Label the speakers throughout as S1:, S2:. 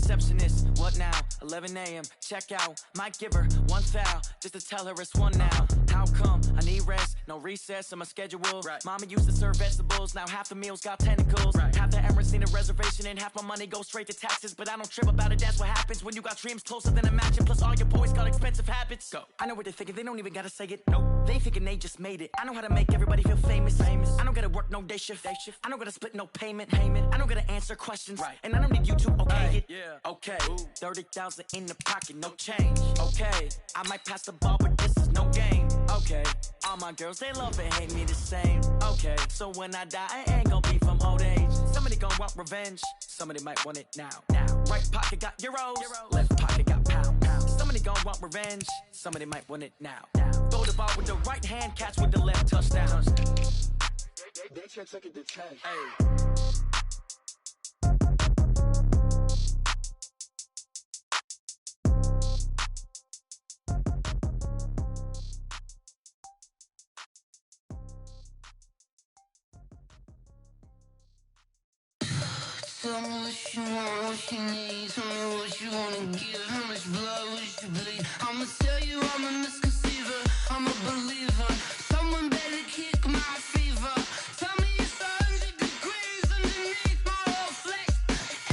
S1: receptionist. What now? 11 a.m. Check out. Might give her one foul just to tell her it's one now. How come? I need rest. No recess in my schedule. Right. Mama used to serve vegetables. Now half the meals got tentacles. Right. Half the Emirates need a reservation and half my money goes straight to taxes. But I don't trip about it. That's what happens when you got dreams closer than a mansion. Plus all your boys got expensive habits. Go. I know what they're thinking. They don't even gotta say it. Nope. They thinking they just made it. I know how to make everybody feel famous. I don't gotta work no day shift. I don't gotta split no payment. I don't gotta answer questions. Right. And I don't need you to okay it. Yeah. Okay. 30,000 in the pocket, no change. Okay. I might pass the ball, but this is no game. Okay. All my girls, they love and hate me the same. Okay. So when I die, I ain't gonna be from old age. Somebody gon' want revenge. Somebody might want it now. Right pocket got euros. Left pocket got pound. Somebody gon' want revenge. Somebody might want it now. Throw the ball with the right hand, catch with the left, touchdown. They check it to 10. Hey.
S2: Tell me what you want, what you need. Tell me what you wanna give. How much blood would you bleed? I'ma tell you I'm a misconceiver. I'm a believer. Someone better kick my fever. Tell me it's 100 degrees underneath my whole flesh.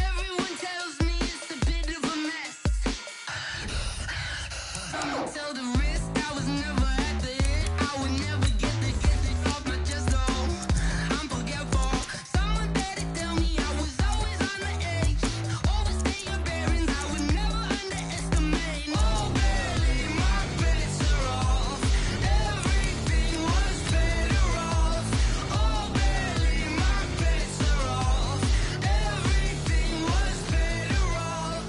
S2: Everyone tells me it's a bit of a mess. I'ma tell the risk I was never at the end. I would never get this off my chest. Oh, I'm forgetful. Someone better tell me I was always on the edge. Overstay your bearings, I would never underestimate. Oh, barely, my bets are off. Everything was better off. Oh, barely, my bets are off. Everything was better off.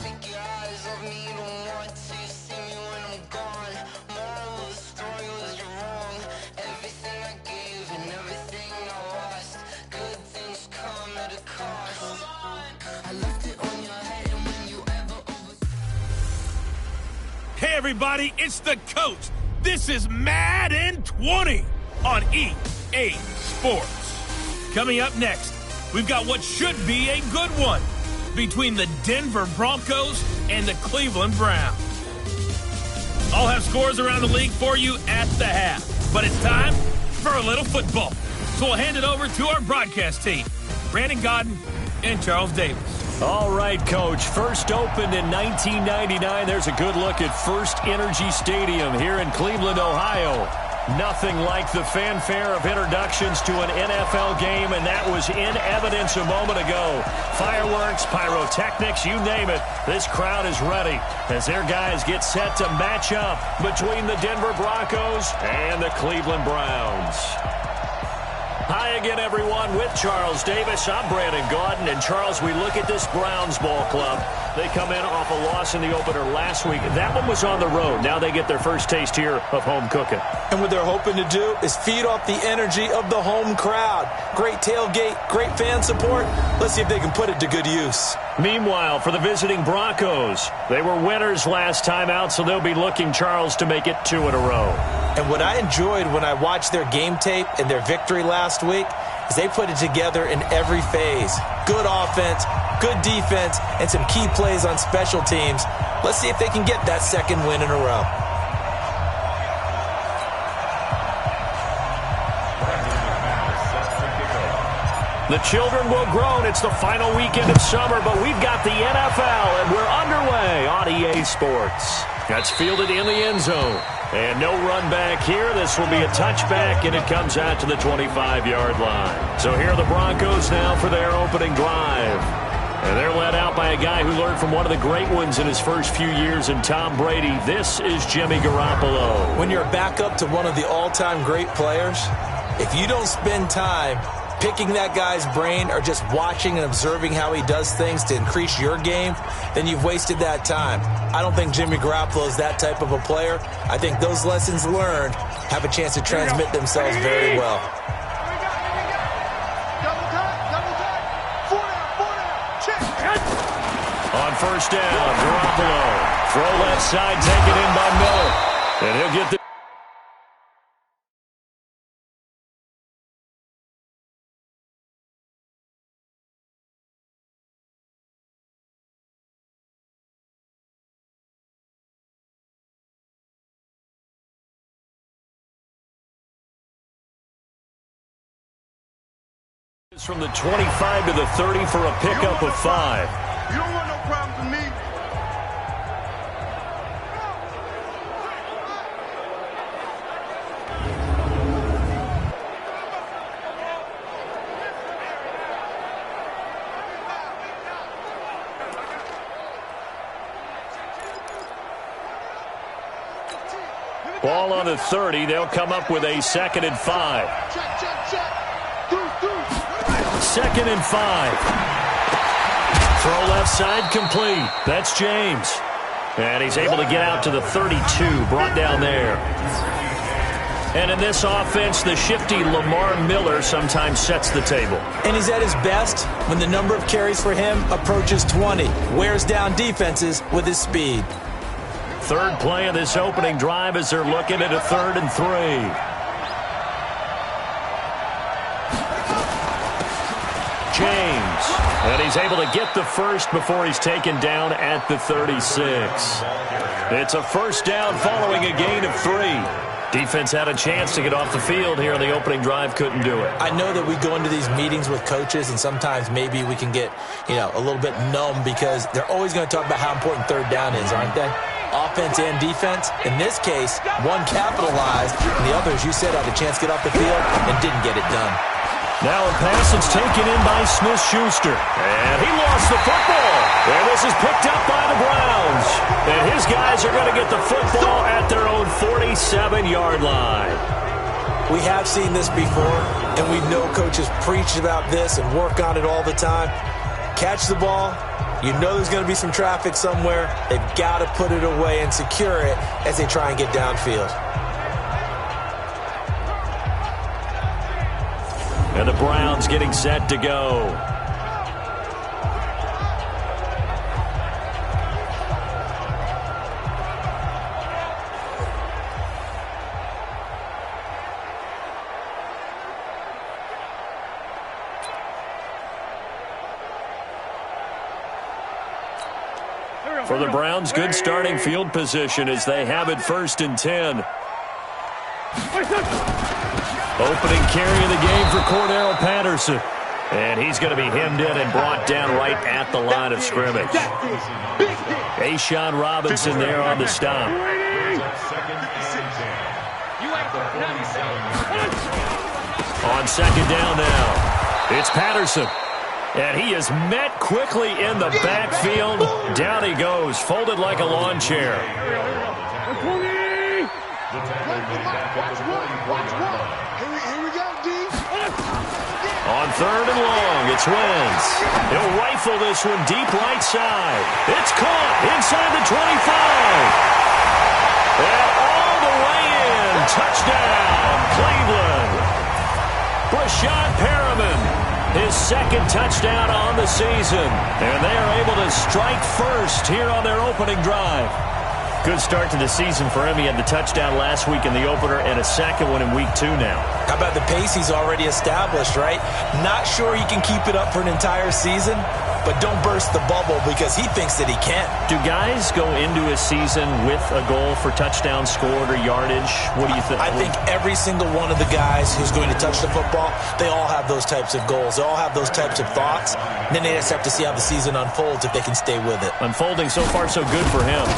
S2: Take your eyes off me, you don't want to see me when I'm gone. Moral of the story was you're wrong. Everything I gave and everything I lost. Good things come at a cost. I left it on your head, and when you ever
S3: Hey everybody, it's the coach. This is Madden 20 on EA Sports. Coming up next, we've got what should be a good one between the Denver Broncos and the Cleveland Browns. I'll have scores around the league for you at the half, but it's time for a little football. So we'll hand it over to our broadcast team, Brandon Godden and Charles Davis.
S4: All right, Coach. First opened in 1999. There's a good look at First Energy Stadium here in Cleveland, Ohio. Nothing like the fanfare of introductions to an NFL game, and that was in evidence a moment ago. Fireworks, pyrotechnics, you name it. This crowd is ready as their guys get set to match up between the Denver Broncos and the Cleveland Browns. Hi again, everyone, with Charles Davis. I'm Brandon Gaudin. And, Charles, we look at this Browns ball club. They come in off a loss in the opener last week. That one was on the road. Now they get their first taste here of home cooking.
S5: And what they're hoping to do is feed off the energy of the home crowd. Great tailgate, great fan support. Let's see if they can put it to good use.
S4: Meanwhile, for the visiting Broncos, they were winners last time out, so they'll be looking, Charles, to make it 2 in a row.
S5: And what I enjoyed when I watched their game tape and their victory last week is they put it together in every phase. Good offense, good defense, and some key plays on special teams. Let's see if they can get that second win in a row.
S4: The children will groan. It's the final weekend of summer, but we've got the NFL, and we're underway on EA Sports. That's fielded in the end zone. And no run back here. This will be a touchback, and it comes out to the 25-yard line. So here are the Broncos now for their opening drive. And they're led out by a guy who learned from one of the great ones in his first few years in Tom Brady. This is Jimmy Garoppolo.
S5: When you're a backup to one of the all-time great players, if you don't spend time picking that guy's brain or just watching and observing how he does things to increase your game, then you've wasted that time. I don't think Jimmy Garoppolo is that type of a player. I think those lessons learned have a chance to transmit themselves very well.
S4: On first down, Garoppolo. Throw left side, taken in by Miller. And he'll get the From the 25 to the 30 for a pickup of 5.
S6: You don't want no problems with me.
S4: Ball on the 30. They'll come up with a 2nd and 5.
S6: Check, check, check.
S4: 2nd and 5. Throw left side complete. That's James. And he's able to get out to the 32, brought down there. And in this offense, the shifty Lamar Miller sometimes sets the table.
S5: And he's at his best when the number of carries for him approaches 20. Wears down defenses with his speed.
S4: Third play of this opening drive as they're looking at a 3rd and 3. James, and he's able to get the first before he's taken down at the 36. It's a first down following a gain of 3. Defense had a chance to get off the field here on the opening drive, couldn't do it.
S5: I know that we go into these meetings with coaches, and sometimes maybe we can get, a little bit numb because they're always going to talk about how important 3rd down is, aren't they? Offense and defense. In this case, one capitalized, and the other, as you said, had a chance to get off the field and didn't get it done.
S4: Now a pass that's taken in by Smith-Schuster. And he lost the football. And this is picked up by the Browns. And his guys are going to get the football at their own 47-yard line.
S5: We have seen this before, and we know coaches preach about this and work on it all the time. Catch the ball. You know there's going to be some traffic somewhere. They've got to put it away and secure it as they try and get downfield.
S4: And the Browns getting set to go. For the Browns, good starting field position as they have it 1st and 10. Opening carry of the game for Cordero Patterson. And he's going to be hemmed in and brought down right at the line of scrimmage. A'Shawn Robinson there on the stop. On 2nd down now, it's Patterson. And he is met quickly in the backfield. Down he goes, folded like a lawn chair. On 3rd and long, it's Wentz. He'll rifle this one deep right side. It's caught inside the 25. And all the way in. Touchdown, Cleveland. Brashad Perriman, his 2nd touchdown on the season. And they are able to strike first here on their opening drive. Good start to the season for him. He had the touchdown last week in the opener and a 2nd one in week 2 now.
S5: How about the pace he's already established, right? Not sure he can keep it up for an entire season, but don't burst the bubble because he thinks that he can.
S4: Do guys go into a season with a goal for touchdown scored or yardage? What do you think?
S5: I think every single one of the guys who's going to touch the football, they all have those types of goals. They all have those types of thoughts. And then they just have to see how the season unfolds if they can stay with it.
S4: Unfolding so far so good for him.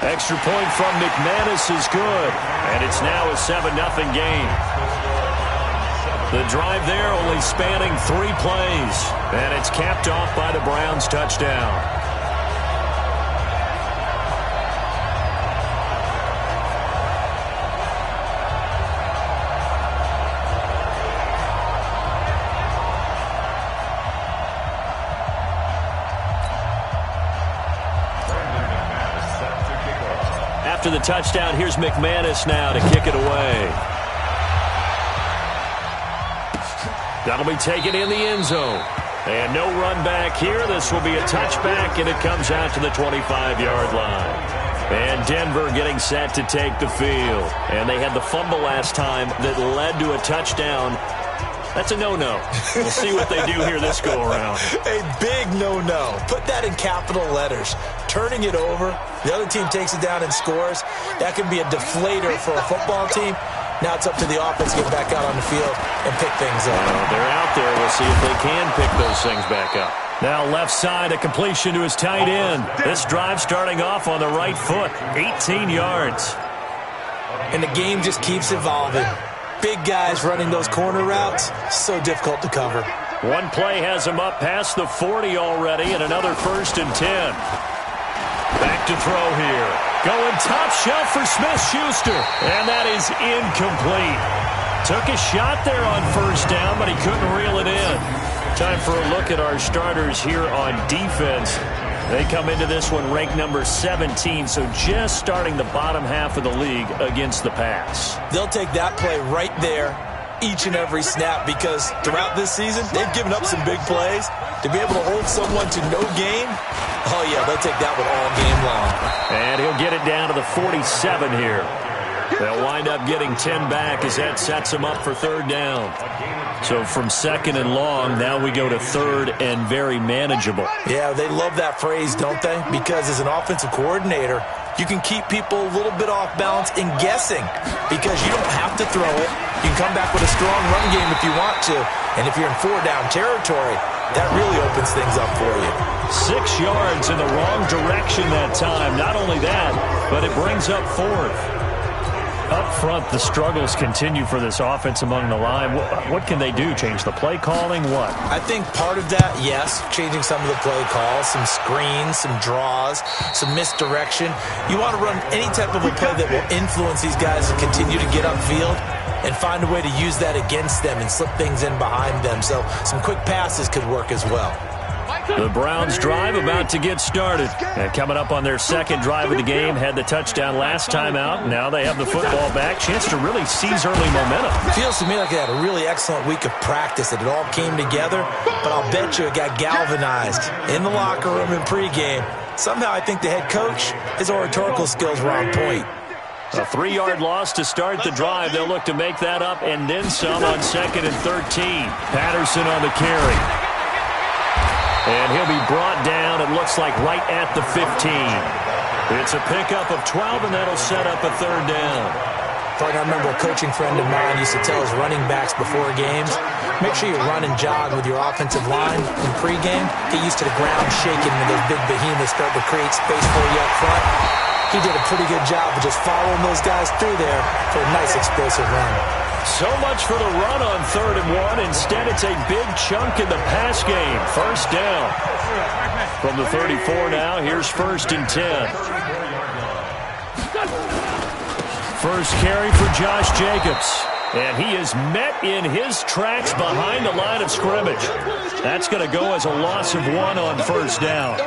S4: Extra point from McManus is good. And it's now a 7-0 game. The drive there only spanning 3 plays. And it's capped off by the Browns' touchdown. After the touchdown, here's McManus now to kick it away. That'll be taken in the end zone. And no run back here. This will be a touchback, and it comes out to the 25-yard line. And Denver getting set to take the field. And they had the fumble last time that led to a touchdown. That's a no-no. We'll see what they do here this go-around.
S5: A big no-no. Put that in capital letters. Turning it over, the other team takes it down and scores. That can be a deflator for a football team. Now it's up to the offense to get back out on the field and pick things up.
S4: Well, they're out there. We'll see if they can pick those things back up. Now left side, a completion to his tight end. This drive starting off on the right foot, 18 yards.
S5: And the game just keeps evolving. Big guys running those corner routes, so difficult to cover.
S4: One play has him up past the 40 already, and another 1st and 10. Back to throw here. Going top shelf for Smith-Schuster, and that is incomplete. Took a shot there on 1st down, but he couldn't reel it in. Time for a look at our starters here on defense. They come into this one ranked number 17, so just starting the bottom half of the league against the pass.
S5: They'll take that play right there each and every snap because throughout this season, they've given up some big plays. To be able to hold someone to no gain, oh yeah, they'll take that one all game long.
S4: And he'll get it down to the 47 here. They'll wind up getting 10 back as that sets them up for 3rd down. So from 2nd and long, now we go to 3rd and very manageable.
S5: Yeah, they love that phrase, don't they? Because as an offensive coordinator, you can keep people a little bit off balance in guessing because you don't have to throw it. You can come back with a strong run game if you want to. And if you're in 4-down territory, that really opens things up for you.
S4: 6 yards in the wrong direction that time. Not only that, but it brings up 4th. Up front, the struggles continue for this offense among the line. What can they do? Change the play calling? What?
S5: I think part of that, yes, changing some of the play calls, some screens, some draws, some misdirection. You want to run any type of a play that will influence these guys to continue to get upfield and find a way to use that against them and slip things in behind them. So some quick passes could work as well.
S4: The Browns drive about to get started. And coming up on their 2nd drive of the game, had the touchdown last time out. Now they have the football back. Chance to really seize early momentum.
S5: Feels to me like they had a really excellent week of practice. It all came together, but I'll bet you it got galvanized in the locker room in pregame. Somehow I think the head coach, his oratorical skills were on point.
S4: A 3-yard loss to start the drive. They'll look to make that up and then some on 2nd and 13. Patterson on the carry. And he'll be brought down, it looks like, right at the 15. It's a pickup of 12, and that'll set up a 3rd down.
S5: I remember a coaching friend of mine used to tell his running backs before games, make sure you run and jog with your offensive line in pregame. Get used to the ground shaking when those big behemoths start to create space for you up front. He did a pretty good job of just following those guys through there for a nice explosive run.
S4: So much for the run on 3rd and 1. Instead, it's a big chunk in the pass game. 1st down. From the 34 now, here's 1st and 10. First carry for Josh Jacobs. And he is met in his tracks behind the line of scrimmage. That's going to go as a loss of 1 on 1st down.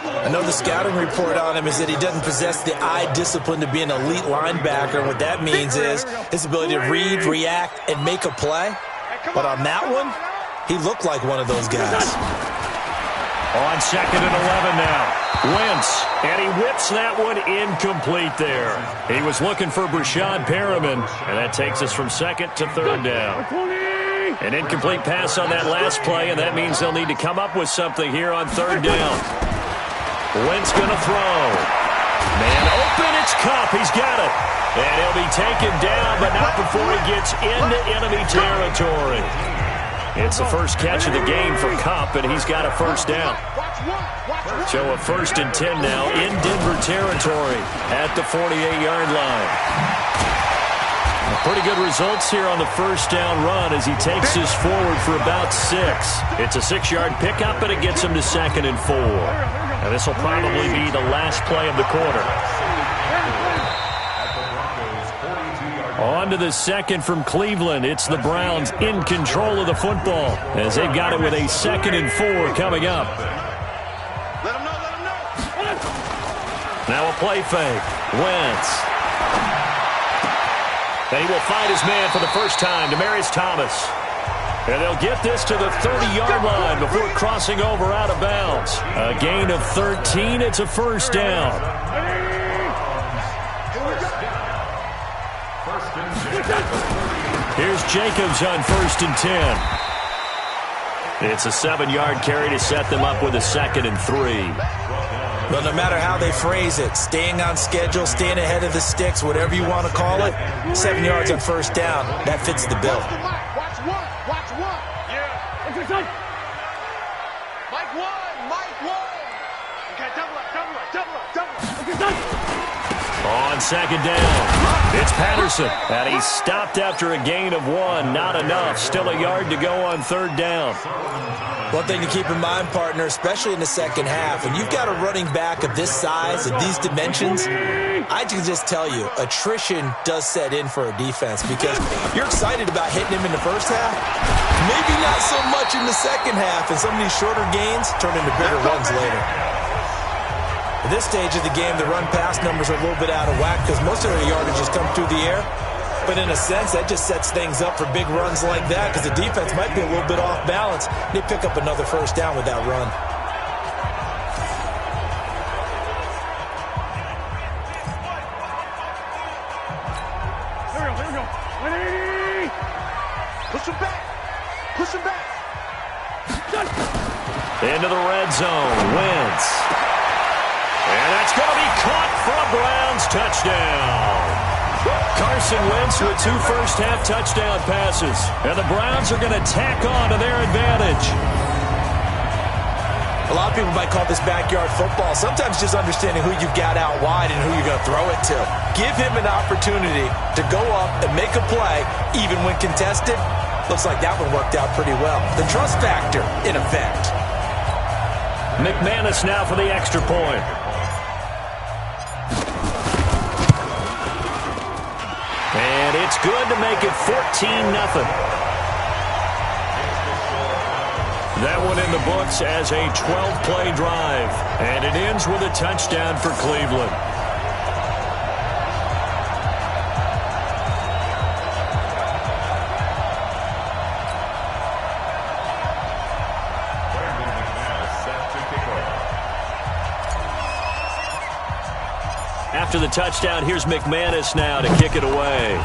S5: I know the scouting report on him is that he doesn't possess the eye discipline to be an elite linebacker. And what that means is his ability to read, react, and make a play. But on that one, he looked like one of those guys.
S4: On 2nd and 11 now. Wentz, and he whips that one incomplete there. He was looking for Brashad Perriman, and that takes us from 2nd to 3rd down. An incomplete pass on that last play, and that means they'll need to come up with something here on 3rd down. Wentz going to throw. Man open, it's Kupp. He's got it. And he'll be taken down, but not before he gets into enemy territory. It's the first catch of the game for Kupp, and he's got a 1st down. So a 1st and 10 now in Denver territory at the 48-yard line. Pretty good results here on the 1st down run as he takes this forward for about 6. It's a 6-yard pickup, and it gets him to 2nd and 4. And this will probably be the last play of the quarter. On to the 2nd from Cleveland. It's the Browns in control of the football as they've got it with a 2nd and 4 coming up. Now a play fake. Wentz. And he will find his man for the first time, Demaryius Thomas. And they'll get this to the 30-yard line before crossing over out of bounds. A gain of 13. It's a 1st down. Here's Jacobs on 1st and 10. It's a 7-yard carry to set them up with a 2nd and 3.
S5: Well, no matter how they phrase it, staying on schedule, staying ahead of the sticks, whatever you want to call it, 7 yards on first down, that fits the bill.
S6: Watch one. Watch one. Yeah. Mike one. Okay, double up.
S4: On second down, it's Patterson, and he's stopped after a gain of 1. Not enough. Still a yard to go on third down.
S5: One thing to keep in mind, partner, especially in the second half, when you've got a running back of this size and these dimensions, I can just tell you, attrition does set in for a defense because you're excited about hitting him in the first half. Maybe not so much in the second half, and some of these shorter gains turn into bigger runs later. At this stage of the game, the run-pass numbers are a little bit out of whack because most of their yardages come through the air. But in a sense, that just sets things up for big runs like that because the defense might be a little bit off balance. They pick up another first down with that run.
S6: Here we go. Push him back.
S4: Into the red zone. Wentz. And that's going to be caught for a Browns touchdown. Carson Wentz with 2 first-half touchdown passes. And the Browns are going to tack on to their advantage.
S5: A lot of people might call this backyard football. Sometimes just understanding who you've got out wide and who you're going to throw it to. Give him an opportunity to go up and make a play, even when contested. Looks like that one worked out pretty well. The trust factor, in effect.
S4: McManus now for the extra point. And it's good to make it 14-0. That one in the books as a 12-play drive. And it ends with a touchdown for Cleveland. After the touchdown, here's McManus now to kick it away.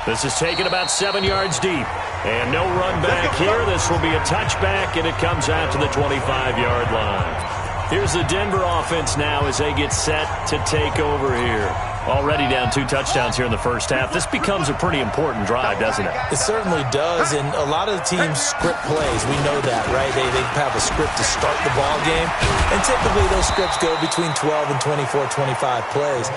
S4: This is taken about 7 yards deep. And no run back here. This will be a touchback, and it comes out to the 25-yard line. Here's the Denver offense now as they get set to take over here. Already down 2 touchdowns here in the first half. This becomes a pretty important drive, doesn't it?
S5: It certainly does, and a lot of the teams script plays. We know that, right? They have a script to start the ball game, and typically those scripts go between 12 and 24, 25 plays.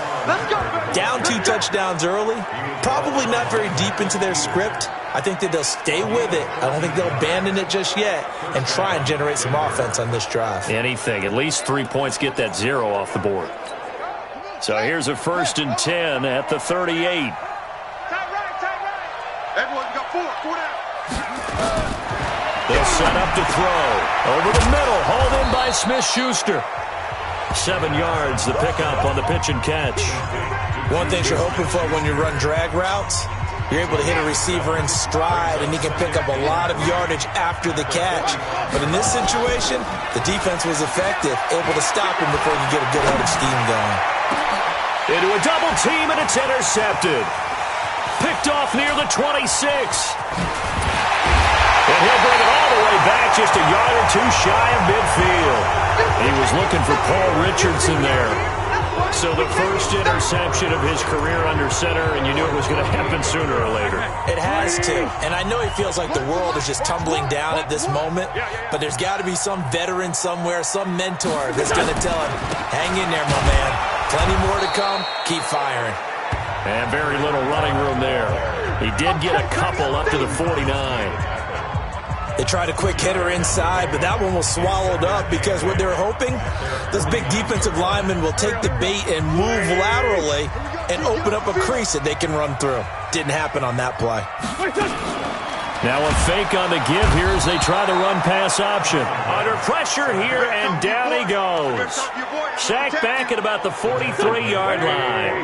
S5: Down 2 touchdowns early, probably not very deep into their script. I think that they'll stay with it. I don't think they'll abandon it just yet and try and generate some offense on this drive.
S4: Anything. At least 3 points, get that 0 off the board. So here's a 1st and 10 at the 38.
S6: Tight right. Everyone got 4 down.
S4: They'll set up to throw. Over the middle, hauled in by Smith-Schuster. 7 yards, the pickup on the pitch and catch.
S5: One thing you're hoping for when you run drag routes, you're able to hit a receiver in stride, and he can pick up a lot of yardage after the catch. But in this situation, the defense was effective, able to stop him before you get a good head of steam going.
S4: Into a double team, and it's intercepted. Picked off near the 26. And he'll bring it all the way back, just a yard or 2 shy of midfield. He was looking for Paul Richardson there. So the first interception of his career under center, and you knew it was going to happen sooner or later.
S5: It has to. And I know he feels like the world is just tumbling down at this moment, but there's got to be some veteran somewhere, some mentor that's going to tell him, hang in there, my man. Plenty more to come. Keep firing.
S4: And very little running room there. He did get a couple up to the 49.
S5: They tried a quick hitter inside, but that one was swallowed up because what they're hoping, those big defensive linemen will take the bait and move laterally and open up a crease that they can run through. Didn't happen on that play.
S4: Now a fake on the give here as they try the run-pass option. Under pressure here, and down he goes. Sacked back at about the 43-yard line.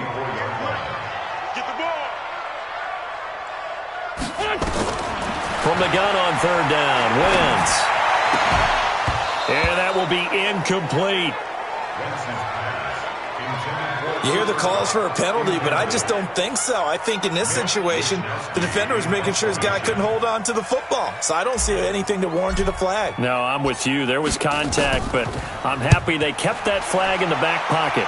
S6: Get the ball.
S4: From the gun on 3rd down, Wentz. And that will be incomplete.
S5: You hear the calls for a penalty, but I just don't think so. I think in this situation, the defender was making sure his guy couldn't hold on to the football. So I don't see anything to warrant a flag.
S4: No, I'm with you. There was contact, but I'm happy they kept that flag in the back pocket.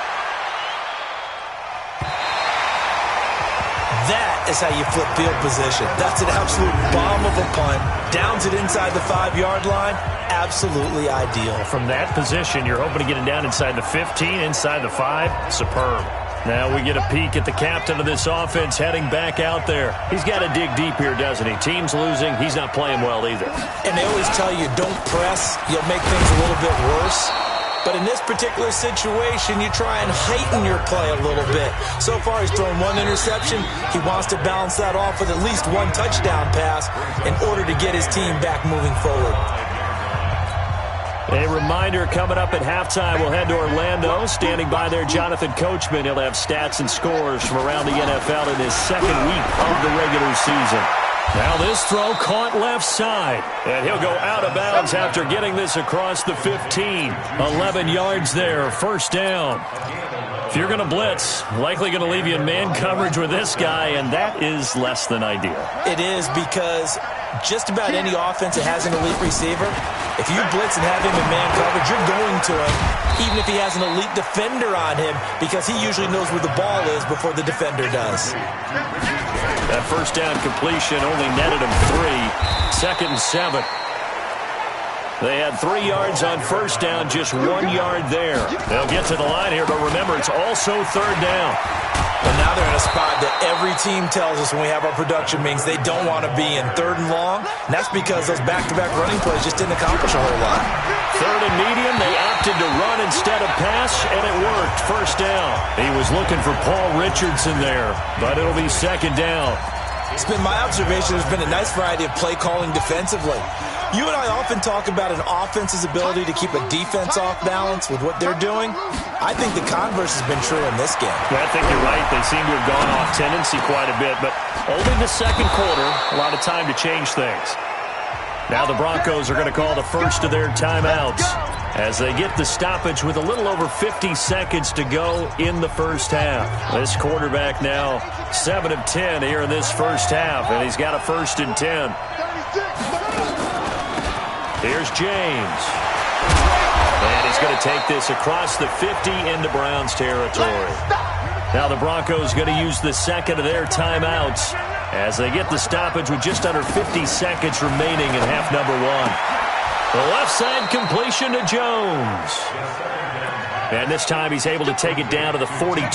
S5: That is how you flip field position. That's an absolute bomb of a punt. Downs it inside the 5-yard line. Absolutely ideal.
S4: From that position, you're hoping to get it down inside the 15, inside the 5. Superb. Now we get a peek at the captain of this offense heading back out there. He's got to dig deep here, doesn't he? Team's losing. He's not playing well either.
S5: And they always tell you, don't press. You'll make things a little bit worse. But in this particular situation, you try and heighten your play a little bit. So far, he's thrown 1 interception. He wants to balance that off with at least 1 touchdown pass in order to get his team back moving forward.
S4: A reminder, coming up at halftime, we'll head to Orlando. Standing by there, Jonathan Coachman. He'll have stats and scores from around the NFL in his second week of the regular season. Now this throw caught left side, and he'll go out of bounds after getting this across the 15. 11 yards there, first down. If you're going to blitz, likely going to leave you in man coverage with this guy, and that is less than ideal.
S5: It is, because just about any offense that has an elite receiver, if you blitz and have him in man coverage, you're going to him, even if he has an elite defender on him, because he usually knows where the ball is before the defender does.
S4: That first down completion only netted him 3. Second and 7. They had 3 yards on first down, just 1 yard there. They'll get to the line here, but remember, it's also third down.
S5: And now they're in a spot that every team tells us when we have our production meetings they don't want to be in, 3rd and long. And that's because those back-to-back running plays just didn't accomplish a whole lot.
S4: 3rd and medium, they opted to run instead of pass, and it worked. First down. He was looking for Paul Richardson there, but it'll be 2nd down.
S5: It's been my observation there's been a nice variety of play calling defensively. You and I often talk about an offense's ability to keep a defense off balance with what they're doing. I think the converse has been true in this game.
S4: Yeah, I think you're right. They seem to have gone off tendency quite a bit, but only the second quarter, a lot of time to change things. Now the Broncos are going to call the first of their timeouts as they get the stoppage with a little over 50 seconds to go in the first half. This quarterback now 7 of 10 here in this first half, and he's got a 1st and 10. Here's James. And he's going to take this across the 50 into Browns territory. Now the Broncos going to use the second of their timeouts as they get the stoppage with just under 50 seconds remaining in half number 1. The left side completion to Jones. And this time he's able to take it down to the 42. They'll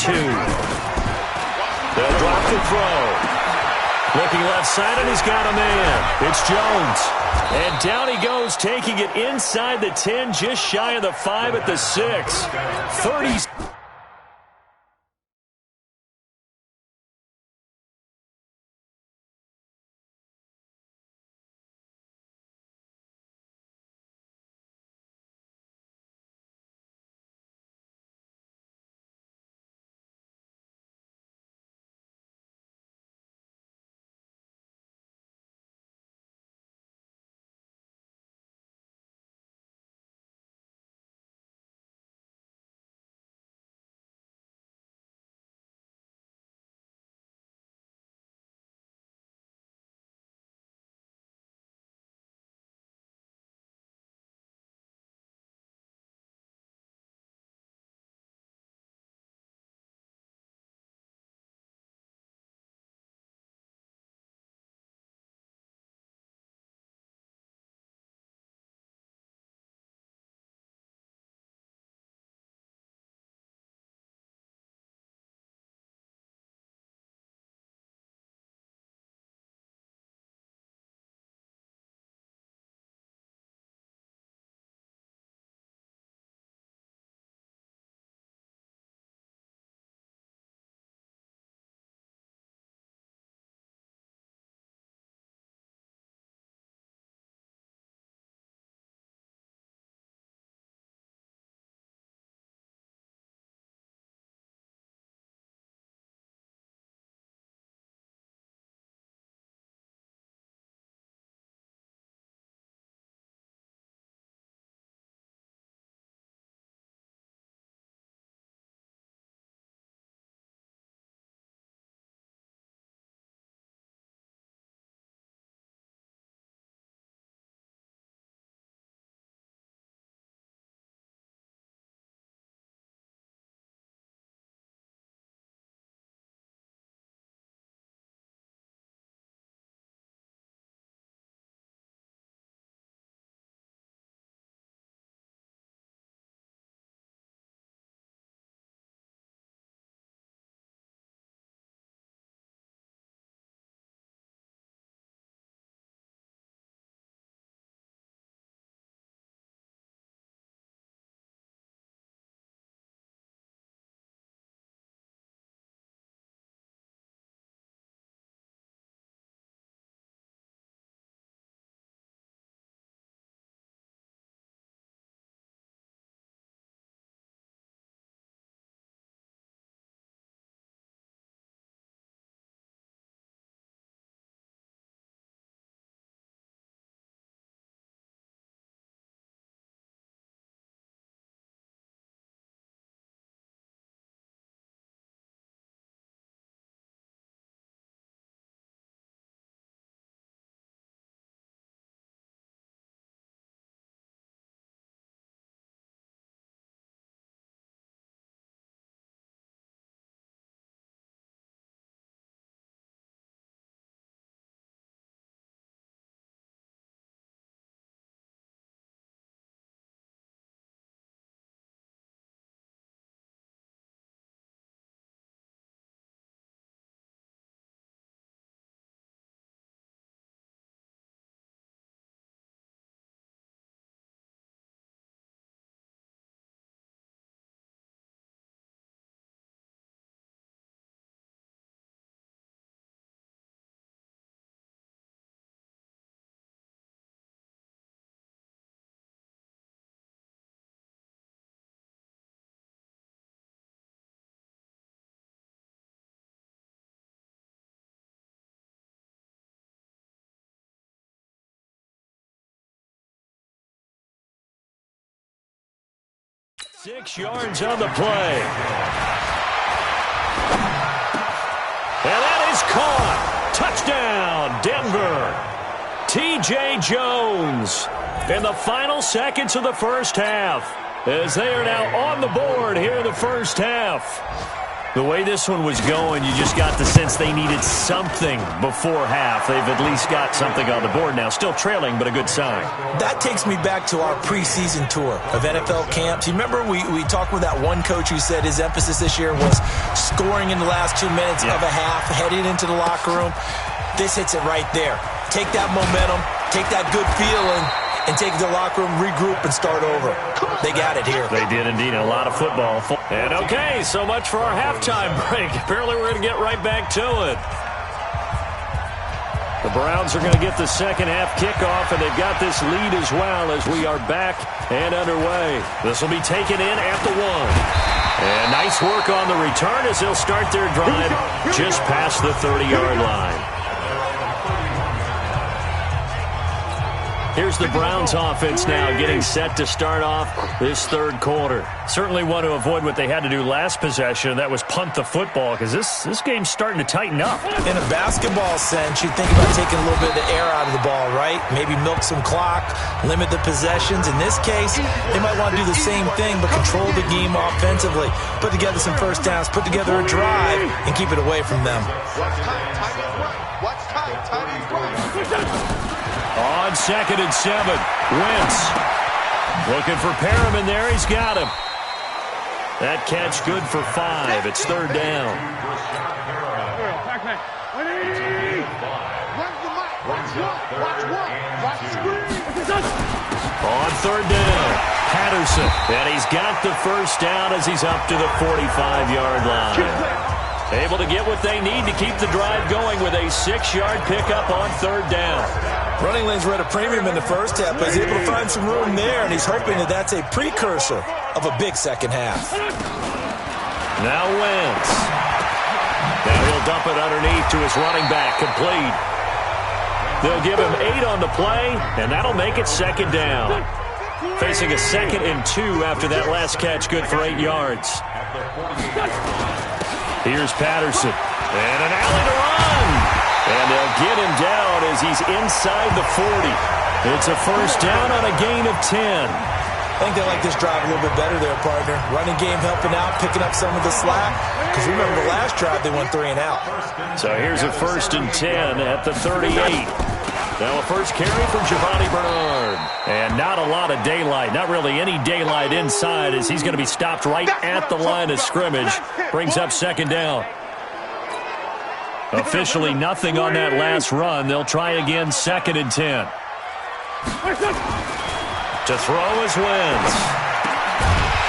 S4: drop the throw. Looking left side, and he's got a man. It's Jones. And down he goes, taking it inside the 10, just shy of the 5 at the 6. 30. 6 yards on the play. And that is caught. Touchdown, Denver. T.J. Jones in the final seconds of the first half, as they are now on the board here in the first half. The way this one was going, you just got the sense they needed something before half. They've at least got something on the board now. Still trailing, but a good sign.
S5: That takes me back to our preseason tour of NFL camps. You remember we talked with that one coach who said his emphasis this year was scoring in the last 2 minutes of a half, heading into the locker room. This hits it right there. Take that momentum, take that good feeling, and take it to the locker room, regroup, and start over. They got it here.
S4: They did indeed. A lot of football. And okay, so much for our halftime break. Apparently we're going to get right back to it. The Browns are going to get the second half kickoff, and they've got this lead as well as we are back and underway. This will be taken in at the 1. And nice work on the return as they'll start their drive just past the 30-yard line. Here's the Browns offense now getting set to start off this third quarter. Certainly want to avoid what they had to do last possession, and that was punt the football, because this game's starting to tighten up.
S5: In a basketball sense, you think about taking a little bit of the air out of the ball, right? Maybe milk some clock, limit the possessions. In this case, they might want to do the same thing, but control the game offensively. Put together some first downs, put together a drive, and keep it away from them.
S6: Watch time, time is right. Watch time, time is right.
S4: On 2nd and 7, Wentz looking for Perriman there. He's got him. That catch good for 5. It's third down. On third down, Patterson. And he's got the first down as he's up to the 45-yard line. Able to get what they need to keep the drive going with a 6-yard pickup on third down.
S5: Running lanes were at a premium in the first half, but he's able to find some room there, and he's hoping that that's a precursor of a big second half.
S4: Now Wentz. Now he'll dump it underneath to his running back, complete. They'll give him 8 on the play, and that'll make it second down. Facing a 2nd and 2 after that last catch, good for 8 yards. Here's Patterson, and an alley to run. And they'll get him down as he's inside the 40. It's a first down on a gain of 10.
S5: I think they like this drive a little bit better there, partner. Running game helping out, picking up some of the slack. Because remember the last drive, they went 3 and out.
S4: So here's a 1st and 10 at the 38. Now a first carry from Giovanni Bernard. And not a lot of daylight, not really any daylight inside, as he's going to be stopped right at the line of scrimmage. Brings up second down. Officially nothing on that last run. They'll try again, 2nd and 10. To throw is Wentz.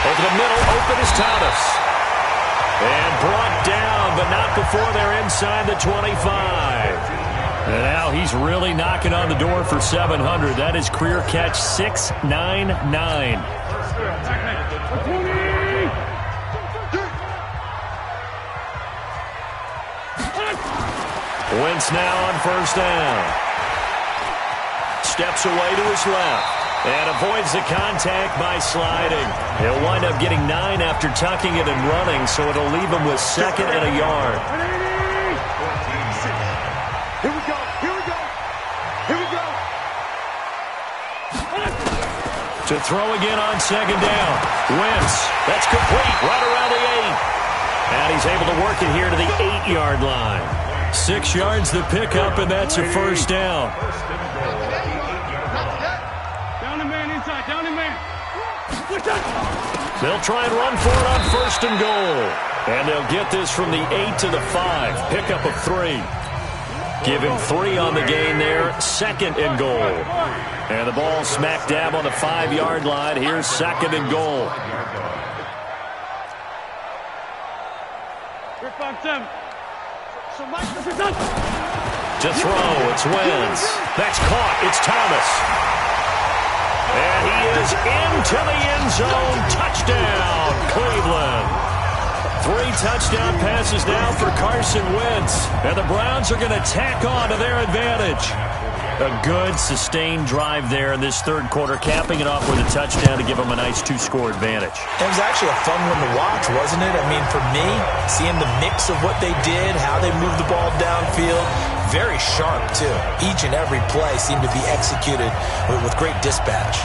S4: Over the middle, open is Thomas. And brought down, but not before they're inside the 25. And now he's really knocking on the door for 700. That is career catch 699. Wentz now on first down. Steps away to his left and avoids the contact by sliding. He'll wind up getting 9 after tucking it and running, so it'll leave him with 2nd and a yard.
S6: Here we go, here we go, here we go.
S4: To throw again on second down. Wentz, that's complete, right around the 8. And he's able to work it here to the 8-yard line. 6 yards the pickup, and that's a first down.
S6: Down the man inside, down the man.
S4: They'll try and run for it on 1st and goal. And they'll get this from the 8 to the 5. Pickup of 3. Give him 3 on the gain there. 2nd and goal. And the ball smack dab on the 5-yard line. Here's 2nd and goal. To throw, it's Wentz. That's caught. It's Thomas. And he is into the end zone. Touchdown, Cleveland. 3 touchdown passes now for Carson Wentz. And the Browns are going to tack on to their advantage. A good, sustained drive there in this third quarter, capping it off with a touchdown to give them a nice 2-score advantage.
S5: It was actually a fun one to watch, wasn't it? I mean, for me, seeing the mix of what they did, how they moved the ball downfield, very sharp, too. Each and every play seemed to be executed with great dispatch.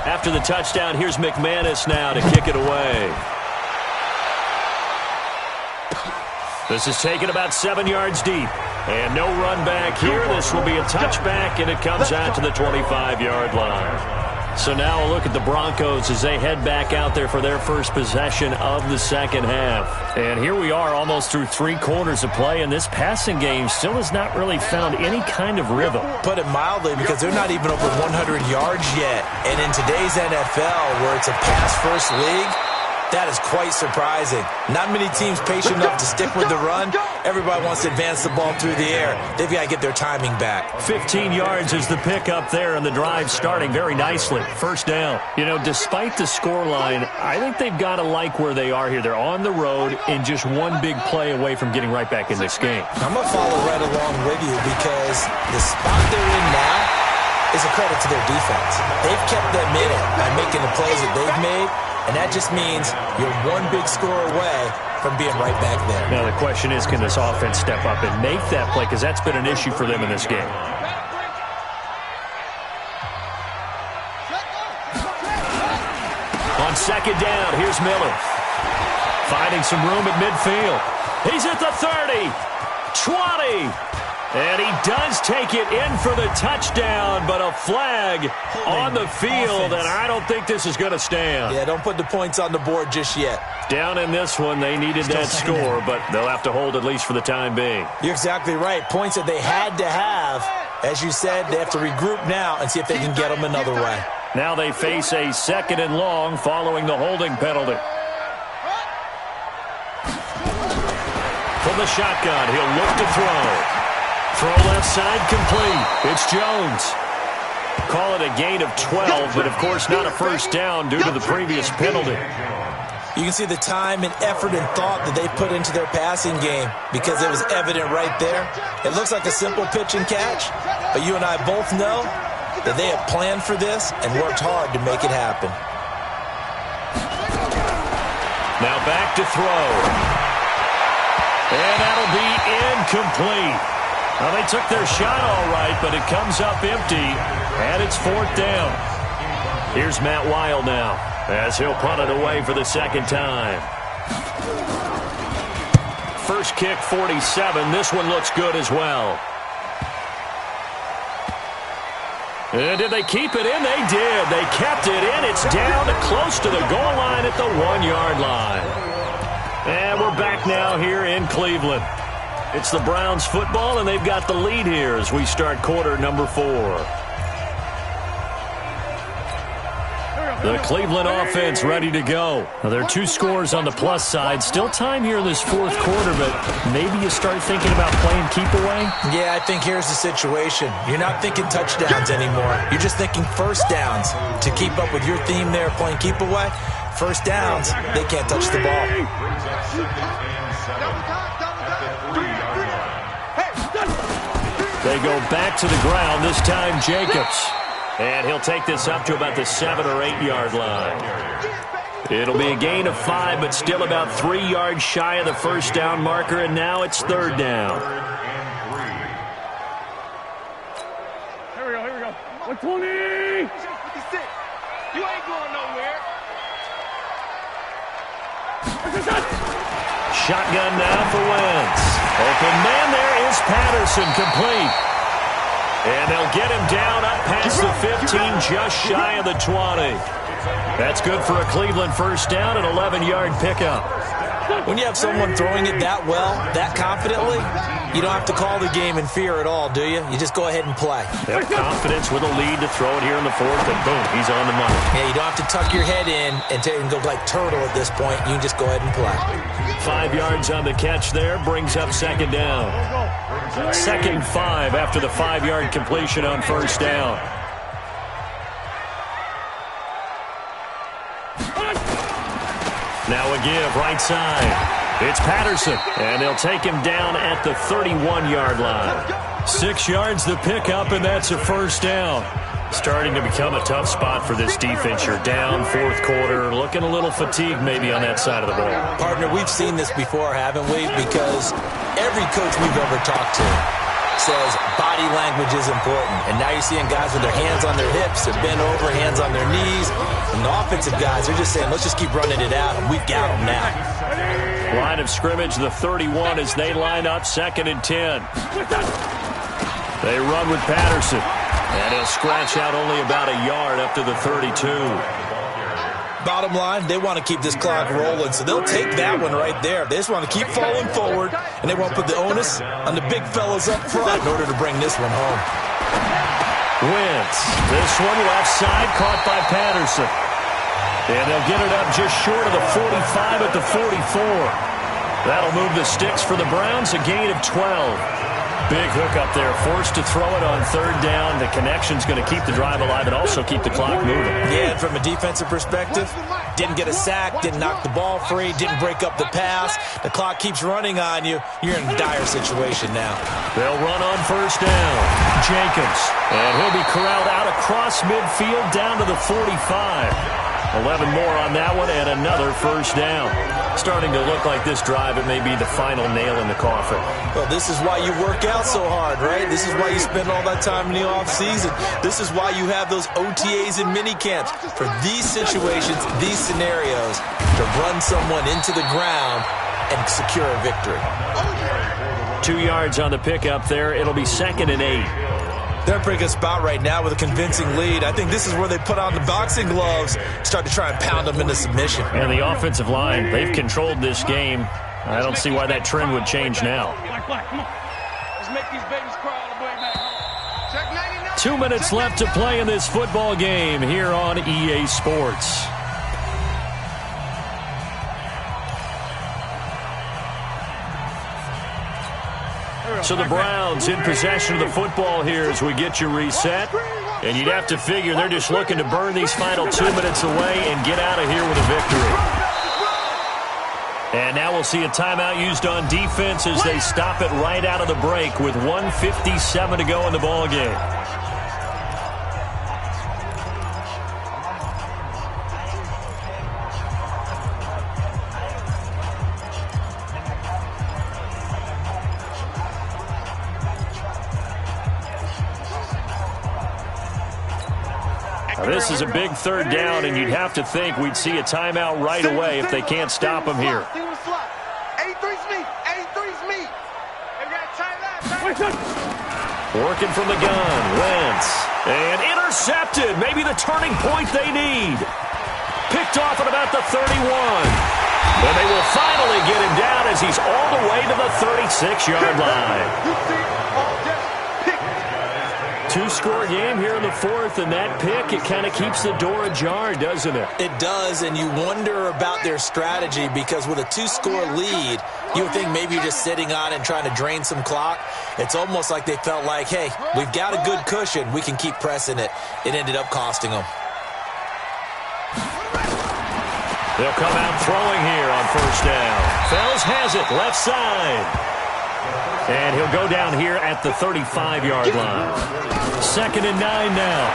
S4: After the touchdown, here's McManus now to kick it away. This is taken about 7 yards deep. And no run back here. This will be a touchback, and it comes out to the 25-yard line. So now a look at the Broncos as they head back out there for their first possession of the second half. And here we are almost through 3 quarters of play, and this passing game still has not really found any kind of rhythm.
S5: Put it mildly, because they're not even over 100 yards yet. And in today's NFL, where it's a pass-first league, that is quite surprising. Not many teams patient enough to stick with the run. Everybody wants to advance the ball through the air. They've got to get their timing back.
S4: 15 yards is the pickup there, and the drive starting very nicely. First down. You know, despite the scoreline, I think they've got to like where they are here. They're on the road and just one big play away from getting right back in this game.
S5: I'm going to follow right along with you, because the spot they're in now is a credit to their defense. They've kept them in it by making the plays that they've made. And that just means you're one big score away from being right back there.
S4: Now the question is, can this offense step up and make that play? Because that's been an issue for them in this game. On second down, here's Miller. Finding some room at midfield. He's at the 30, 20. And he does take it in for the touchdown, but a flag on the field, and I don't think this is going to stand.
S5: Yeah, don't put the points on the board just yet.
S4: Down in this one, they needed that score, but they'll have to hold at least for the time being.
S5: You're exactly right. Points that they had to have. As you said, they have to regroup now and see if they can get them another way.
S4: Now they face a 2nd and long following the holding penalty. From the shotgun, he'll look to throw. Throw left side complete. It's Jones. Call it a gain of 12, but of course not a first down due to the previous penalty.
S5: You can see the time and effort and thought that they put into their passing game, because it was evident right there. It looks like a simple pitch and catch, but you and I both know that they have planned for this and worked hard to make it happen.
S4: Now back to throw. And that'll be incomplete. Well, they took their shot all right, but it comes up empty, and it's 4th down. Here's Matt Weil now, as he'll punt it away for the second time. First kick, 47. This one looks good as well. And did they keep it in? They did. They kept it in. It's down close to the goal line at the 1-yard line. And we're back now here in Cleveland. It's the Browns football, and they've got the lead here as we start quarter number 4. The Cleveland offense ready to go. Now, there are 2 scores on the plus side. Still time here in this 4th quarter, but maybe you start thinking about playing keep away?
S5: Yeah, I think here's the situation. You're not thinking touchdowns anymore. You're just thinking first downs. To keep up with your theme there, playing keep away, first downs, they can't touch the ball.
S4: They go back to the ground, this time Jacobs. And he'll take this up to about the 7 or 8 yard line. It'll be a gain of 5, but still about 3 yards shy of the first down marker, and now it's 3rd down.
S7: Here we go. 120!
S6: You ain't going nowhere.
S4: Shotgun now for Wentz. Open man there is Patterson, complete. And they'll get him down up past the 15, just shy of the 20. That's good for a Cleveland first down, an 11-yard pickup.
S5: When you have someone throwing it that well, that confidently, you don't have to call the game in fear at all, do you? You just go ahead and play.
S4: Yep, confidence with a lead to throw it here in the 4th, and boom, he's on the money.
S5: Yeah, you don't have to tuck your head in and go like turtle at this point. You can just go ahead and play.
S4: 5 yards on the catch there, brings up 2nd down. 2nd and 5 after the 5-yard completion on first down. Now a give, right side. It's Patterson, and they'll take him down at the 31-yard line. 6 yards the pickup, and that's a first down. Starting to become a tough spot for this defense. You're down 4th quarter, looking a little fatigued maybe on that side of the ball.
S5: Partner, we've seen this before, haven't we? Because every coach we've ever talked to says body language is important. And now you're seeing guys with their hands on their hips, they're bent over, hands on their knees. And the offensive guys, they're just saying, let's just keep running it out, and we've got them now.
S4: Line of scrimmage, the 31 as they line up, 2nd and 10. They run with Patterson. And he'll scratch out only about a yard up to the 32.
S5: Bottom line, they want to keep this clock rolling, so they'll take that one right there. They just want to keep falling forward, and they want to put the onus on the big fellas up front in order to bring this one home.
S4: Wentz. This one left side, caught by Patterson. And they'll get it up just short of the 45 at the 44. That'll move the sticks for the Browns, a gain of 12. Big hook up there, forced to throw it on 3rd down. The connection's going to keep the drive alive and also keep the clock moving.
S5: Yeah, and from a defensive perspective, didn't get a sack, didn't knock the ball free, didn't break up the pass. The clock keeps running on you. You're in a dire situation now.
S4: They'll run on first down. Jacobs. And he'll be corralled out across midfield down to the 45. 11 more on that one and another first down. Starting to look like this drive, it may be the final nail in the coffin.
S5: Well, this is why you work out so hard, right? This is why you spend all that time in the offseason. This is why you have those OTAs and mini camps. For these situations, these scenarios, to run someone into the ground and secure a victory.
S4: 2 yards on the pickup there. It'll be 2nd and 8.
S5: They're in a pretty good spot right now with a convincing lead. I think this is where they put on the boxing gloves, start to try and pound them into submission.
S4: And the offensive line, they've controlled this game. I don't see why that trend would change now.
S7: Come on. Let's make these babies cry all the way back home.
S4: 2 minutes left to play in this football game here on EA Sports. So the Browns in possession of the football here as we get you reset. And you'd have to figure they're just looking to burn these final 2 minutes away and get out of here with a victory. And now we'll see a timeout used on defense as they stop it right out of the break with 1:57 to go in the ball game. This is a big 3rd down, and you'd have to think we'd see a timeout right away if they can't stop him here.
S6: 83's me. 83's me.
S4: Working from the gun, Wentz. And intercepted, maybe the turning point they need. Picked off at about the 31. And they will finally get him down as he's all the way to the 36-yard line.
S3: 2
S4: two-score game here in the fourth, and that pick, it kind of keeps the door ajar, doesn't it?
S5: It does, and you wonder about their strategy because with a two-score lead, you would think maybe you're just sitting on it and trying to drain some clock. It's almost like they felt like, hey, we've got a good cushion. We can keep pressing it. It ended up costing them.
S4: They'll come out throwing here on first down. Fells has it, left side. And he'll go down here at the 35-yard line. 2nd and 9 now.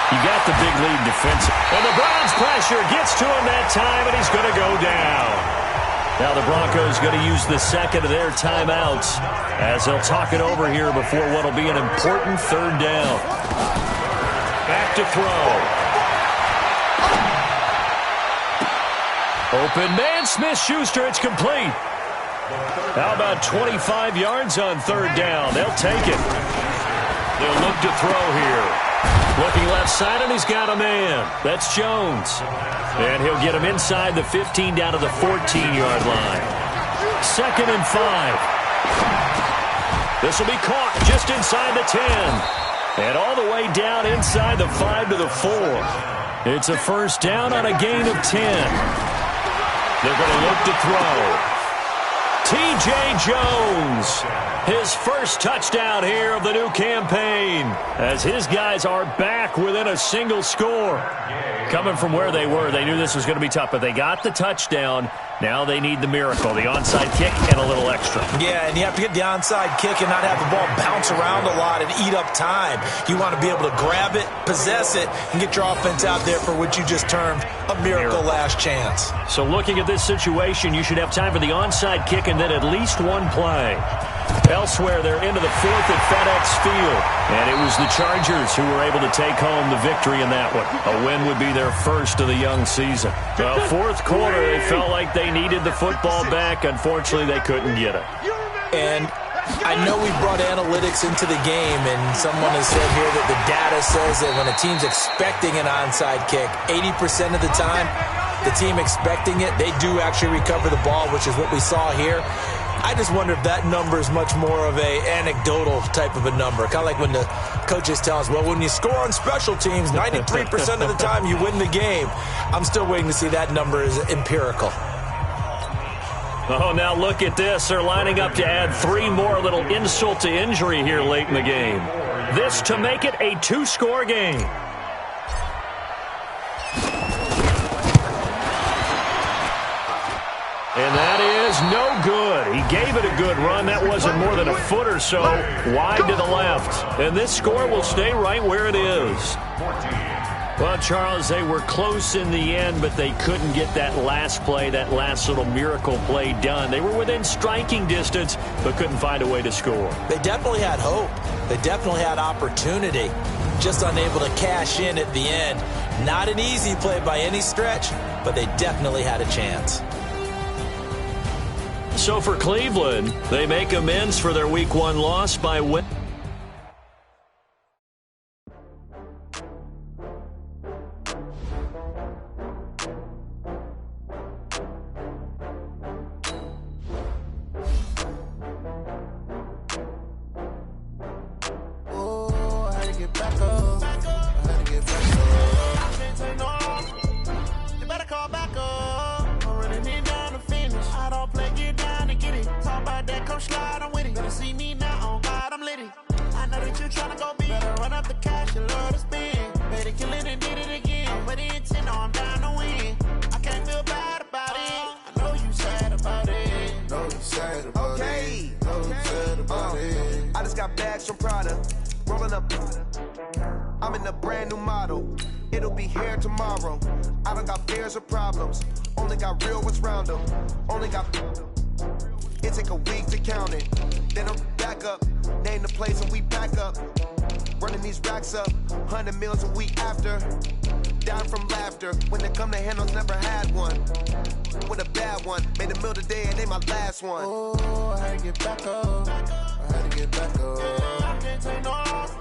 S4: You got the big lead defensive. And the Browns pressure gets to him that time, and he's going to go down. Now the Broncos going to use the second of their timeouts as they'll talk it over here before what will be an important 3rd down. Back to throw. Open man, Smith-Schuster, it's complete. How about 25 yards on 3rd down? They'll take it. They'll look to throw here. Looking left side, and he's got a man. That's Jones. And he'll get him inside the 15 down to the 14-yard line. 2nd and 5. This will be caught just inside the 10. And all the way down inside the 5 to the 4. It's a first down on a gain of 10. They're going to look to throw. T.J. Jones, his first touchdown here of the new campaign, as his guys are back within a single score. Coming from where they were, they knew this was going to be tough, but they got the touchdown. Now they need the miracle, the onside kick and a little extra.
S5: Yeah, and you have to get the onside kick and not have the ball bounce around a lot and eat up time. You want to be able to grab it, possess it, and get your offense out there for what you just termed a miracle last chance.
S4: So looking at this situation, you should have time for the onside kick and then at least one play. Elsewhere, they're into the 4th at FedEx Field. And it was the Chargers who were able to take home the victory in that one. A win would be their first of the young season. The 4th quarter, they felt like they needed the football back. Unfortunately, they couldn't get it.
S5: And I know we brought analytics into the game, and someone has said here that the data says that when a team's expecting an onside kick, 80% of the time, the team expecting it, they do actually recover the ball, which is what we saw here. I just wonder if that number is much more of a anecdotal type of a number. Kind of like when the coaches tell us, well, when you score on special teams, 93% of the time you win the game. I'm still waiting to see that number is empirical.
S4: Oh, now look at this. They're lining up to add 3 more, little insult to injury here late in the game. This to make it a 2-score game. And that is no good. He gave it a good run. That wasn't more than a foot or so wide to the left. And this score will stay right where it is. Well, Charles, they were close in the end, but they couldn't get that last play, that last little miracle play done. They were within striking distance, but couldn't find a way to score.
S5: They definitely had hope. They definitely had opportunity. Just unable to cash in at the end. Not an easy play by any stretch, but they definitely had a chance.
S4: So for Cleveland, they make amends for their Week 1 loss by winning.
S6: I'm in a brand new model. It'll be here tomorrow. I don't got fears or problems. Only got real ones round them. Only got. It take a week to count it. Then I'm back up. Name the place and we pack up. Running these racks up. 100 meals a week after. Down from laughter. When they come to handles, never had one. With a bad one. Made a meal today and they my last one. Oh, I had to get back up. I had to get back up. I can't take no loss.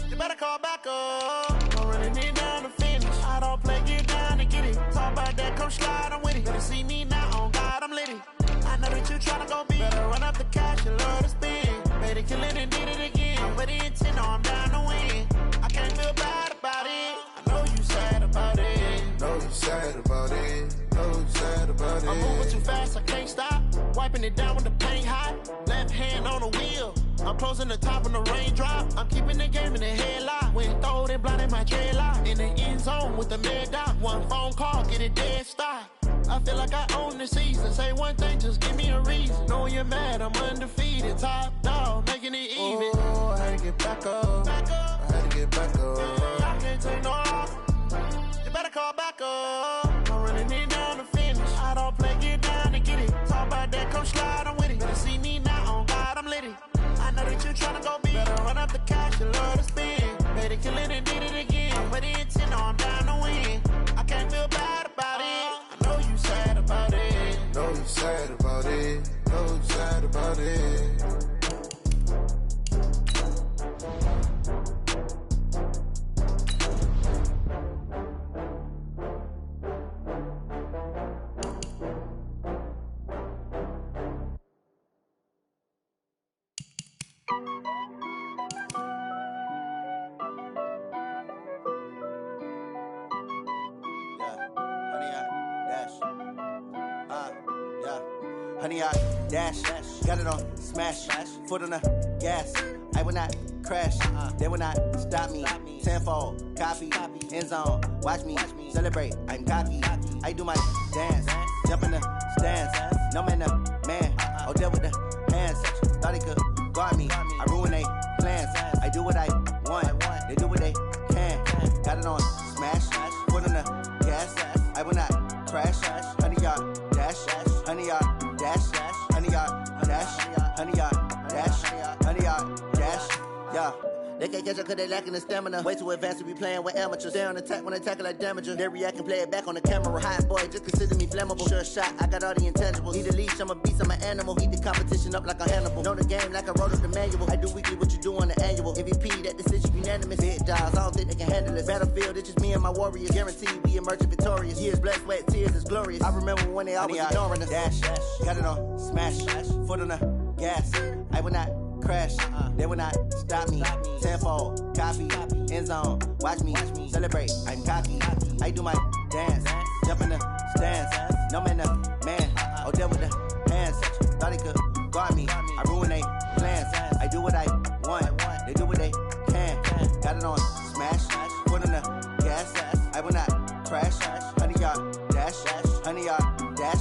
S6: You better call back up. I'm running it down to finish. I don't play, get down and get it. Talk about that, come slide, I'm with it. Better see me now, on God, I'm litty. I know that you tryna go big. Better run up the cash, you love to spend. Made it, kill it, and did it again. But the intent, no, I'm down
S8: can't stop. Wiping it down when the paint hot. Left hand on the wheel. I'm closing the top when the raindrop. I'm keeping the game in the headlock. When throwed and blinded my dreadlock. In the end zone with the mad dot. One phone call, get it dead stop. I feel like I own the season. Say one thing, just give me a reason. Knowing you're mad, I'm undefeated. Top dog, making it even.
S6: Oh, I had to get back up. I had to get back up.
S8: I can't take no off. You better call back up. I'm running it down to finish. I don't play, get down to get it. Talk about that, come slide, I'm with it. Better see me now, on God, I'm litty. I know that you tryna go big. Better run up the cash, you love to spend. Better kill it and did it again. I'm with the intent, I'm down to win. I can't feel bad about it. I know you sad about it.
S6: Know you sad about it. Know you sad about it.
S9: Honey, I dash, got it on smash, foot on the gas. I will not crash, they will not stop me. Tenfold, copy, end zone, watch me celebrate. I'm cocky, I do my dance, jump in the stands. No man, man, oh deal with the hands. Thought he could guard me, I ruin they plans. I do what I want, they do what they can. Got it on smash, foot on the gas. I will not crash, honey, y'all dash, honey, y'all dash, honey, y'all dash, honey, y'all dash, honey, y'all dash, yeah. They can't catch up cause they lacking the stamina. Way too advanced to be playing with amateurs. Stay on attack when I tackle like damager. They react and play it back on the camera. Hot boy, just consider me flammable. Sure shot, I got all the intangibles. Need a leash, I'm a beast, I'm an animal. Eat the competition up like a Hannibal. Know the game like I wrote up the manual. I do weekly what you do on the annual. MVP, that decision unanimous. Big jobs, I don't think they can handle this. Battlefield, it's just me and my warriors. Guaranteed we emerge victorious. Years, blood, sweat, tears, is glorious. I remember when they always ignoring us. Dash, got it on smash, foot on the gas. I will not crash, they will not stop me. Tenfold, copy, end zone, watch me celebrate. I'm cocky, I do my dance, jump in the stands. No man, man, oh deal with the hands. Thought he could guard me, I ruin they plans. I do what I want, they do what they can. Got it on smash, foot on the gas. I will not crash, honey, y'all dash, honey, y'all dash,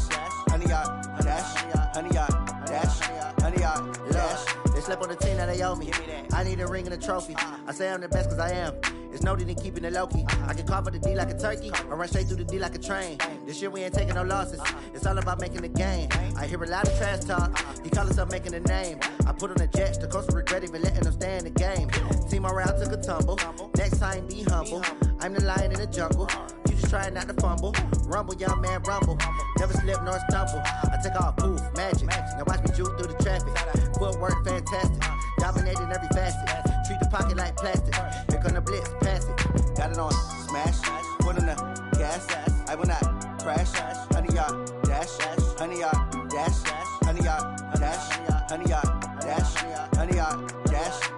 S9: honey, y'all dash, honey, y'all dash, honey, y'all dash. They slept on the team that they owe me. I need a ring and a trophy. I say I'm the best cause I am. It's noted in keeping it low-key. I can carve up the D like a turkey or run straight through the D like a train. This year we ain't taking no losses. It's all about making the game. I hear a lot of trash talk. He call himself making a name. I put on the Jets. The coach will regret even letting them stay in the game. Team morale took a tumble. Next time be humble. I'm the lion in the jungle. You just trying not to fumble. Rumble, young man, rumble. Never slip nor stumble. I take off, poof, magic. Now watch me juke through the traffic. Footwork fantastic. Dominating every facet. Treat the pocket like plastic. Here come the blitz, pass it. Got it on smash. Foot on the gas. I will not crash. Honey, y'all dash. Honey, y'all dash. Honey, y'all dash. Honey, y'all dash. Honey, y'all dash.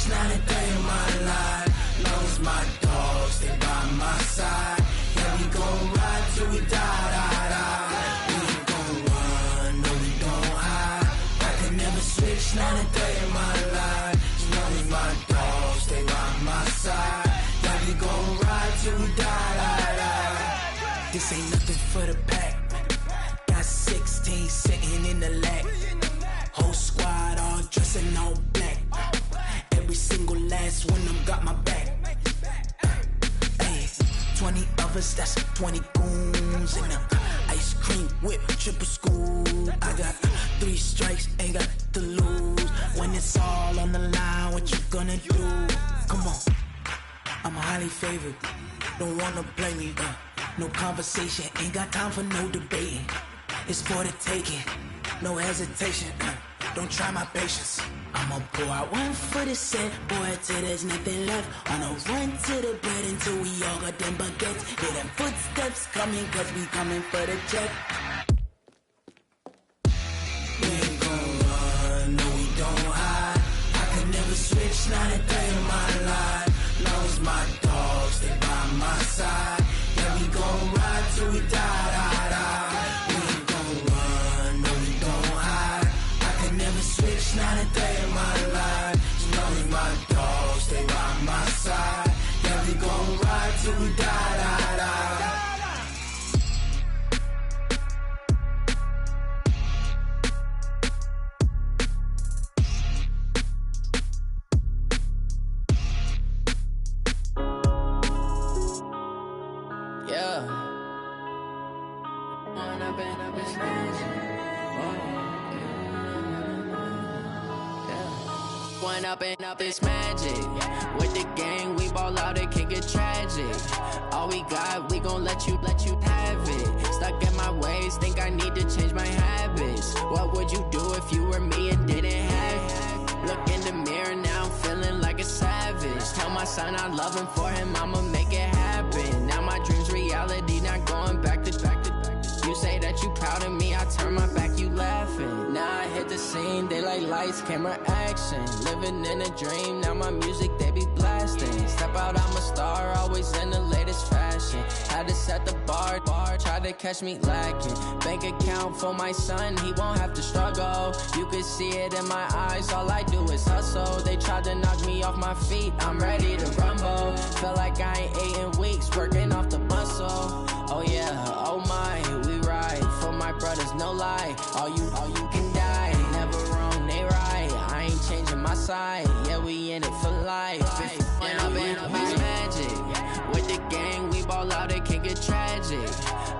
S2: Not a day in my life. Long as my dogs stay by my side. Yeah, we gon' ride till we die, die, die. We ain't gon' run, no, we don't hide. I can never switch, not a day in my life. As long as my dogs stay by my side. Yeah, we gon' ride till we die, die, die. This ain't nothing for the pack. Got 16 sitting in the lap. Whole squad all dressing all black. Every single last one of them got my back. Hey, 20 of us, that's 20 goons in the ice cream whip, triple scoop. I got 3 strikes, ain't got to lose. When it's all on the line, what you gonna do? Come on, I'm highly favored. Don't wanna play me, no conversation, ain't got time for no debating. It's for the taking, no hesitation. Don't try my patience. I'ma pour out one for the set, boy, till there's nothing left. On a run to the bed until we all got them baguettes. Hear them footsteps coming, cause we coming for the check. We ain't gon' run, no we don't hide. I could never switch, not a day in my life. Long as my dogs stay by my side. Yeah, we gon' ride till we die, die, die. We ain't gon' run, no we don't hide. I could never switch, not a day in my life. As long as my dogs stay by my side. Yeah, we gon' ride till we die, die, die.
S10: Up this magic. With the gang, we ball out, it can get tragic. All we got, we gon' let you have it. Stuck in my ways, think I need to change my habits. What would you do if you were me and didn't have it? Look in the mirror, now I'm feeling like a savage. Tell my son I love him, for him I'ma make it happen. Now my dream's reality, not going back to. You say that you proud of me, I turn my back, you laughing. Now I hit the scene, they like lights, camera, action. Living in a dream, now my music, they be blasting. Step out, I'm a star, always in the latest fashion. Had to set the bar, try to catch me lacking. Bank account for my son, he won't have to struggle. You can see it in my eyes, all I do is hustle. They tried to knock me off my feet, I'm ready to rumble. Feel like I ain't ate in weeks, working off the muscle. Oh yeah, oh my, we ride for my brothers, no lie. All you can die, never wrong, they right. I ain't changing my side, yeah, we in it for life. When I've been up this magic, with the gang, we ball out, it can get tragic.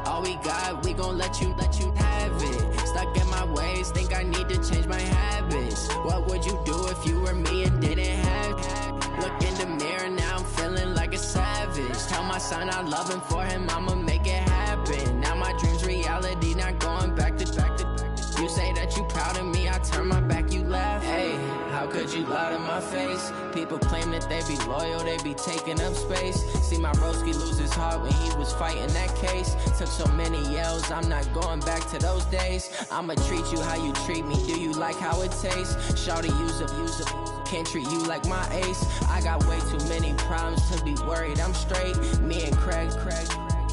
S10: All we got, we gon' let you have it. Stuck in my ways, think I need to change my habits. What would you do if you were me and didn't have it? Look in the mirror, now I'm feeling like a savage. Tell my son I love him, for him I'ma make it happen. Now my dream's reality, not going back to. You say that you proud of me, I turn my back, you laugh. Hey, how could you lie to my face? People claim that they be loyal, they be taking up space. See my broski lose his heart when he was fighting that case. Took so many yells, I'm not going back to those days. I'ma treat you how you treat me, do you like how it tastes? Shawty, use up, can't treat you like my ace. I got way too many problems to be worried, I'm straight. Me and Craig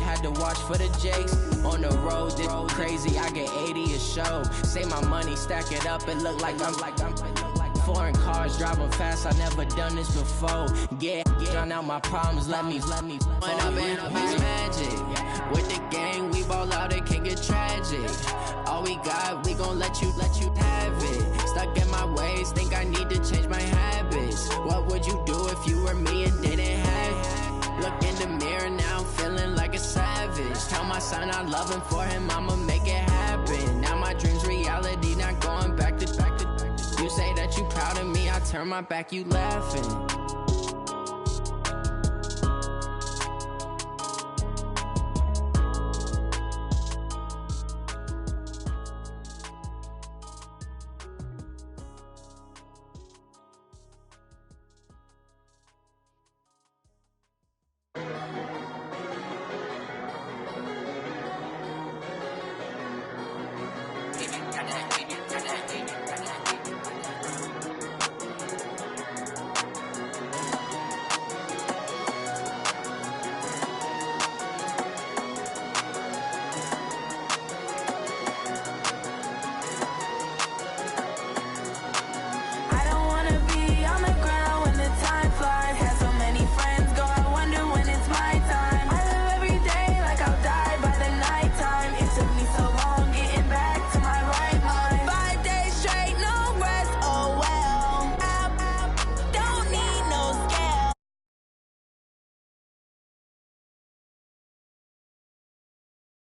S10: had to watch for the Jakes. On the road, this crazy, I get 80 a show. Say my money, stack it up, it look like I'm foreign cars, driving fast, I never done this before. Get drown out my problems, let me When I've been up this magic. With the gang, we ball out, it can get tragic. All we got, we gon' let you have it. Stuck in my ways, think I need to change my habits. What would you do if you were me and didn't have it? Look in the mirror, now I'm feeling like a savage. Tell my son I love him, for him I'ma make it happen. Now my dream's reality, not going back to. You say that you proud of me, I turn my back, you laughing.